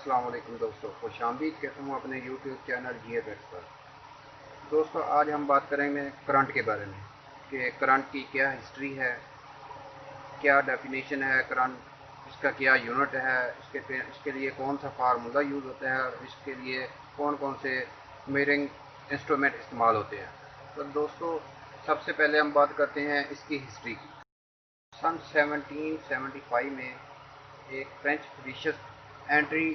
अस्सलाम वालेकुम दोस्तों, खुशामदीद कहता हूँ अपने यूट्यूब चैनल GFX पर। दोस्तों आज हम बात करेंगे करंट के बारे में कि करंट की क्या हिस्ट्री है, क्या डेफिनेशन है करंट, इसका क्या यूनिट है, इसके लिए कौन सा फार्मूला यूज़ होता है और इसके लिए कौन कौन से मेजरिंग इंस्ट्रूमेंट इस्तेमाल होते हैं। तो दोस्तों सबसे पहले हम बात करते हैं इसकी हिस्ट्री की। सन 1775 में एक फ्रेंच फिजिसिस्ट एंट्री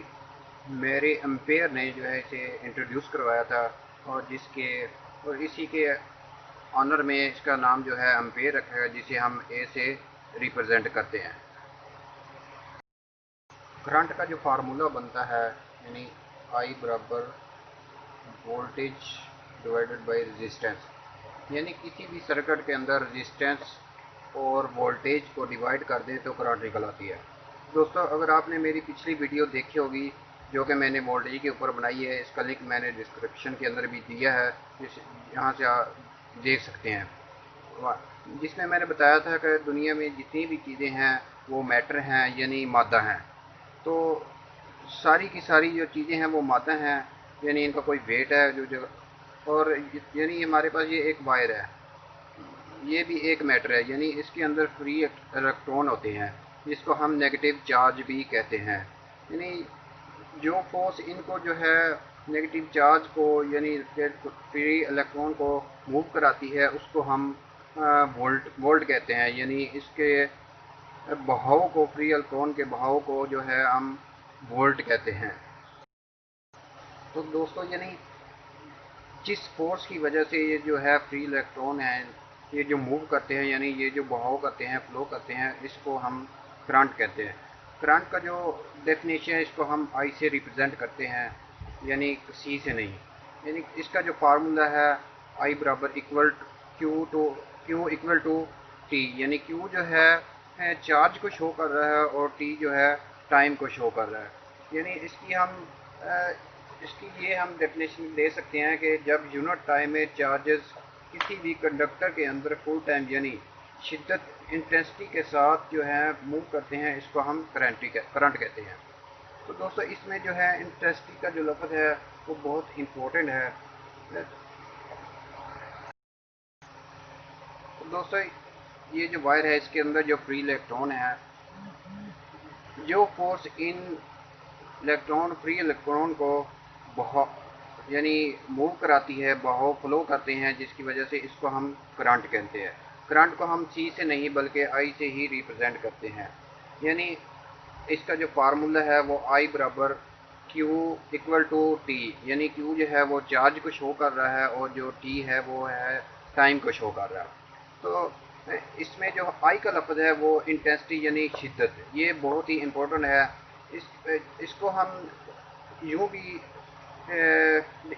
मेरे एम्पेयर ने जो है इसे इंट्रोड्यूस करवाया था और इसी के ऑनर में इसका नाम जो है एम्पेयर रखा है, जिसे हम ए से रिप्रेजेंट करते हैं। करंट का जो फार्मूला बनता है यानी आई बराबर वोल्टेज डिवाइडेड बाय रेजिस्टेंस, यानी किसी भी सर्किट के अंदर रेजिस्टेंस और वोल्टेज को डिवाइड कर दें तो करंट निकल आती है। दोस्तों अगर आपने मेरी पिछली वीडियो देखी होगी जो कि मैंने वोल्टेज के ऊपर बनाई है, इसका लिंक मैंने डिस्क्रिप्शन के अंदर भी दिया है, यहाँ से आप देख सकते हैं, जिसमें मैंने बताया था कि दुनिया में जितनी भी चीज़ें हैं वो मैटर हैं यानी मादा हैं। तो सारी की सारी जो चीज़ें हैं वो मादा हैं, यानी इनका कोई वेट है जो जगह, और यानी हमारे पास ये एक वायर है, ये भी एक मैटर है, यानी इसके अंदर फ्री इलेक्ट्रॉन होते हैं जिसको हम नेगेटिव चार्ज भी कहते हैं। यानी जो फोर्स इनको जो है नेगेटिव चार्ज को यानी फ्री इलेक्ट्रॉन को मूव कराती है उसको हम वोल्ट कहते हैं, यानी इसके बहाव को, फ्री इलेक्ट्रॉन के बहाव को जो है हम वोल्ट कहते हैं। तो दोस्तों यानी जिस फोर्स की वजह से ये जो है फ्री इलेक्ट्रॉन है ये जो मूव करते हैं, यानी ये जो बहाव करते हैं, फ्लो करते हैं, इसको हम करंट कहते हैं। करंट का जो डेफिनेशन है इसको हम आई से रिप्रेजेंट करते हैं, यानी सी से नहीं। यानी इसका जो फार्मूला है आई बराबर equal Q equal to T, यानी क्यू जो है चार्ज को शो कर रहा है और टी जो है टाइम को शो कर रहा है। यानी इसकी ये हम डेफिनेशन दे सकते हैं कि जब यूनिट टाइम में चार्जेस किसी भी कंडक्टर के अंदर फुल टाइम यानी शिद्दत इंटेंसिटी के साथ जो है मूव करते हैं, इसको हम करंट कहते हैं। तो दोस्तों इसमें जो है इंटेंसिटी का जो लफ्ज़ है वो बहुत इम्पोर्टेंट है। तो दोस्तों ये जो वायर है इसके अंदर जो फ्री इलेक्ट्रॉन है, जो फोर्स इन फ्री इलेक्ट्रॉन को यानी मूव कराती है, बहाव फ्लो करते हैं, जिसकी वजह से इसको हम करंट कहते हैं। करंट को हम सी से नहीं बल्कि आई से ही रिप्रेजेंट करते हैं। यानी इसका जो फार्मूला है वो आई बराबर क्यू इक्वल टू टी, यानी क्यू जो है वो चार्ज को शो कर रहा है और जो टी है वो है टाइम को शो कर रहा है। तो इसमें जो आई का लफ्ज़ है वो इंटेंसिटी यानी शिद्दत, ये बहुत ही इम्पोर्टेंट है। इसको हम यूँ भी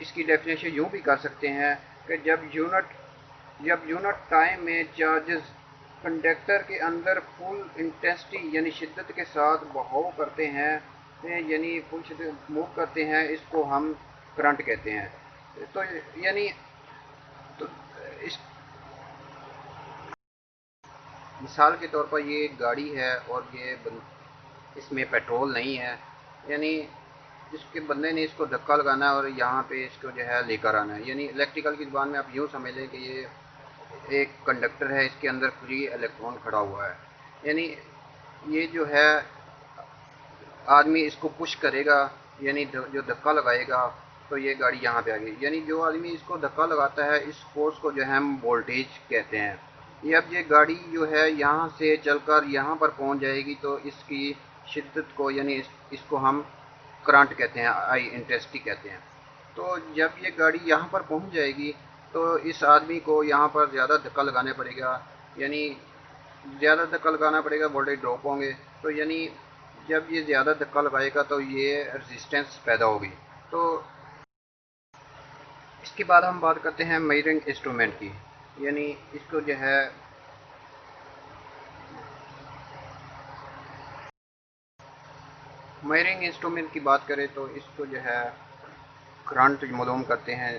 इसकी डेफिनेशन यूँ भी कर सकते हैं कि जब यूनिट टाइम में चार्जेस कंडक्टर के अंदर फुल इंटेंसिटी यानी शिद्दत के साथ बहाव करते हैं, यानी फुल शिद्दत मूव करते हैं, इसको हम करंट कहते हैं। तो यानी तो इस मिसाल के तौर पर ये एक गाड़ी है और इसमें पेट्रोल नहीं है, यानी इसके बंदे ने इसको धक्का लगाना है और यहाँ पे इसको जो है लेकर आना है। यानी इलेक्ट्रिकल की ज़बान में आप यूँ समझ लें कि ये एक कंडक्टर है, इसके अंदर फ्री इलेक्ट्रॉन खड़ा हुआ है, यानी ये जो है आदमी इसको पुश करेगा यानी जो धक्का लगाएगा तो ये गाड़ी यहाँ पे आ गई। यानी जो आदमी इसको धक्का लगाता है इस फोर्स को जो है हम वोल्टेज कहते हैं। ये अब ये गाड़ी जो है यहाँ से चलकर यहाँ पर पहुँच जाएगी तो इसकी शिद्दत को यानी इसको हम करंट कहते हैं, आई इंटेंसिटी कहते हैं। तो जब ये गाड़ी यहाँ पर पहुँच जाएगी तो इस आदमी को यहाँ पर ज़्यादा धक्का लगाना पड़ेगा, यानी ज़्यादा धक्का लगाना पड़ेगा, वोल्टेज ड्रॉप होंगे। तो यानी जब ये ज़्यादा धक्का लगाएगा तो ये रेजिस्टेंस पैदा होगी। तो इसके बाद हम बात करते हैं मेजरिंग इंस्ट्रूमेंट की, यानी इसको जो है मेजरिंग इंस्ट्रूमेंट की बात करें तो इसको जो है करंट मालूम करते हैं।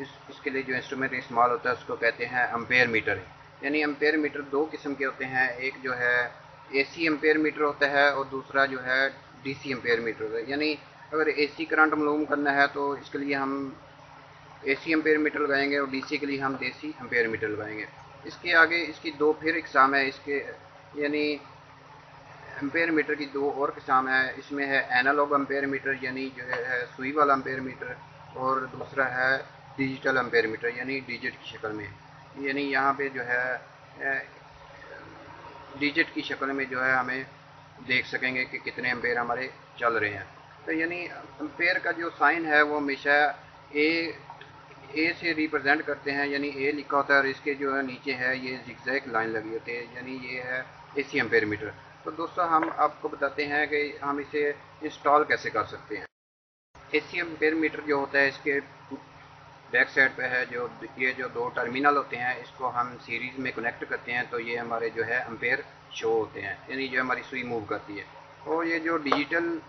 इसके लिए जो इंस्ट्रूमेंट इस्तेमाल होता है उसको कहते हैं एम्पेयर मीटर। यानी एम्पेयर मीटर दो किस्म के होते हैं, एक जो है एसी एम्पेयर मीटर होता है और दूसरा जो है डीसी एम्पेयर मीटर होता है। यानी अगर एसी करंट मालूम करना है तो इसके लिए हम एसी एम्पेयर मीटर लगाएंगे और डीसी के लिए हम डीसी एम्पेयर मीटर लगाएंगे। इसके आगे इसकी दो फिर इकसाम है, इसके यानी एम्पेयर मीटर की दो और किस्म है। इसमें है एनालॉग एम्पेयर मीटर यानी जो है सुई वाला एम्पेयर मीटर, और दूसरा है डिजिटल एम्पेयर मीटर यानी डिजिट की शक्ल में। यानी यहाँ पे जो है डिजिट की शक्ल में जो है हमें देख सकेंगे कि कितने एम्पेयर हमारे चल रहे हैं। तो यानी एम्पेयर का जो साइन है वो हमेशा ए से रिप्रेजेंट करते हैं, यानी ए लिखा होता है और इसके जो है नीचे है ये जिगजैग लाइन लगी होती है, यानी ये है एसी एम्पेयर मीटर। तो दोस्तों हम आपको बताते हैं कि हम इसे इंस्टॉल कैसे कर सकते हैं। एसी एम्पेयर मीटर जो होता है इसके बैक साइड पे है जो ये जो दो टर्मिनल होते हैं, इसको हम सीरीज में कनेक्ट करते हैं तो ये हमारे जो है एम्पेयर शो होते हैं, यानी जो हमारी सुई मूव करती है। और ये जो डिजिटल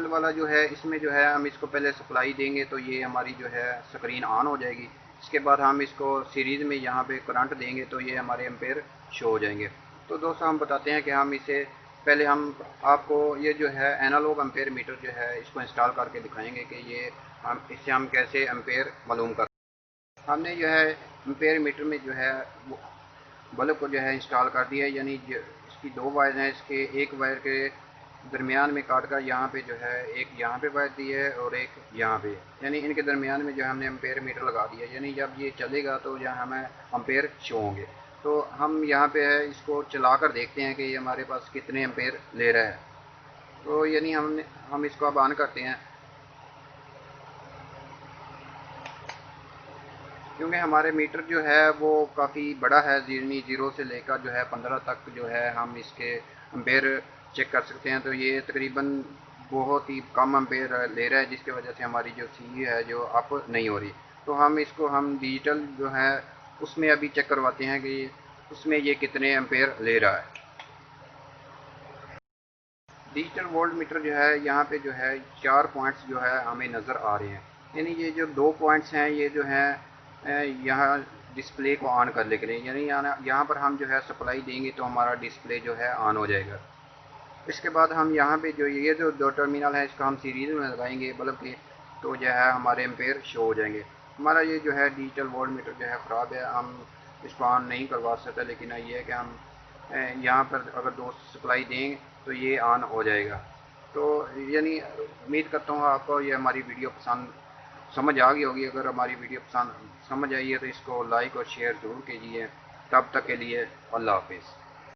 वाला जो है इसमें जो है हम इसको पहले सप्लाई देंगे तो ये हमारी जो है स्क्रीन ऑन हो जाएगी। इसके बाद हम इसको सीरीज में यहाँ पे करंट देंगे तो ये हमारे एम्पेयर शो हो जाएंगे। तो दोस्तों हम बताते हैं कि हम इसे पहले हम आपको ये जो है एनालॉग एम्पेयर मीटर जो है इसको इंस्टॉल करके दिखाएंगे कि ये हम इससे हम कैसे एम्पेयर मालूम कर। हमने जो है एम्पेयर मीटर में जो है बल्ब को जो है इंस्टॉल कर दिया है, यानी इसकी दो वायर हैं, इसके एक वायर के दरमियान में काट कर यहाँ पे जो है एक यहाँ पे वायर दी है और एक यहाँ पे, यानी इनके दरमियान में जो हमने एम्पेयर मीटर लगा दिया, यानी जब ये चलेगा तो यहाँ हमें एम्पेयर शो होंगे। तो हम यहाँ पे है इसको चला कर देखते हैं कि ये हमारे पास कितने एम्पेयर ले रहा है। तो यानी हम इसको अब ऑन करते हैं, क्योंकि हमारे मीटर जो है वो काफ़ी बड़ा है, जीरो से लेकर जो है 15 तक जो है हम इसके एम्पेयर चेक कर सकते हैं। तो ये तकरीबन बहुत ही कम एम्पेयर ले रहा है, जिसकी वजह से हमारी जो सी है जो अप नहीं हो रही। तो हम इसको हम डिजिटल जो है उसमें अभी चेक करवाते हैं कि उसमें ये कितने एम्पेयर ले रहा है। डिजिटल वोल्ट मीटर जो है यहाँ पे जो है 4 पॉइंट्स जो है हमें नज़र आ रहे हैं, यानी ये जो 2 पॉइंट्स हैं ये जो है यहाँ डिस्प्ले को ऑन करने के लिए, यानी यहाँ पर हम जो है सप्लाई देंगे तो हमारा डिस्प्ले जो है ऑन हो जाएगा। इसके बाद हम यहाँ पे जो ये जो दो टर्मिनल है इसका हम सीरीज में लगाएंगे बल्ब के, तो जो है हमारे एम्पेयर शो हो जाएंगे। हमारा ये जो है डिजिटल वोल्ट मीटर जो है ख़राब है, हम इसको ऑन नहीं करवा सकते, लेकिन ये है कि हम यहाँ पर अगर दो सप्लाई दें तो ये ऑन हो जाएगा। तो यानी उम्मीद करता हूँ आपको ये हमारी वीडियो पसंद समझ आ गई होगी। अगर हमारी वीडियो पसंद समझ आई है तो इसको लाइक और शेयर ज़रूर कीजिए। तब तक के लिए अल्लाह हाफिज़।